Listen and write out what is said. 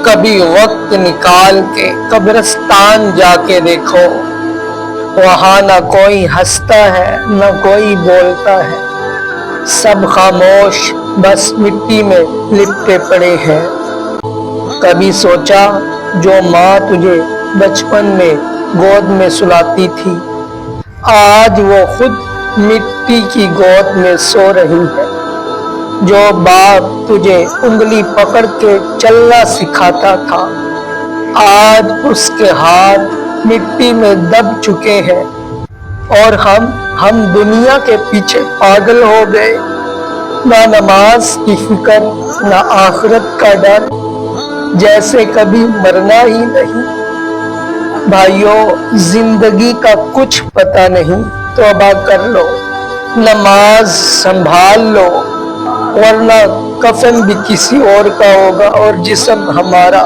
کبھی وقت نکال کے قبرستان جا کے دیکھو، وہاں نہ کوئی ہنستا ہے نہ کوئی بولتا ہے، سب خاموش بس مٹی میں لپٹے پڑے ہیں۔ کبھی سوچا جو ماں تجھے بچپن میں گود میں سلاتی تھی، آج وہ خود مٹی کی گود میں سو رہی ہے؟ جو باپ تجھے انگلی پکڑ کے چلنا سکھاتا تھا، آج اس کے ہاتھ مٹی میں دب چکے ہیں، اور ہم دنیا کے پیچھے پاگل ہو گئے، نہ نماز کی فکر نہ آخرت کا ڈر، جیسے کبھی مرنا ہی نہیں۔ بھائیوں، زندگی کا کچھ پتہ نہیں، توبہ کر لو، نماز سنبھال لو، ورنہ کفن بھی کسی اور کا ہوگا اور جسم ہمارا۔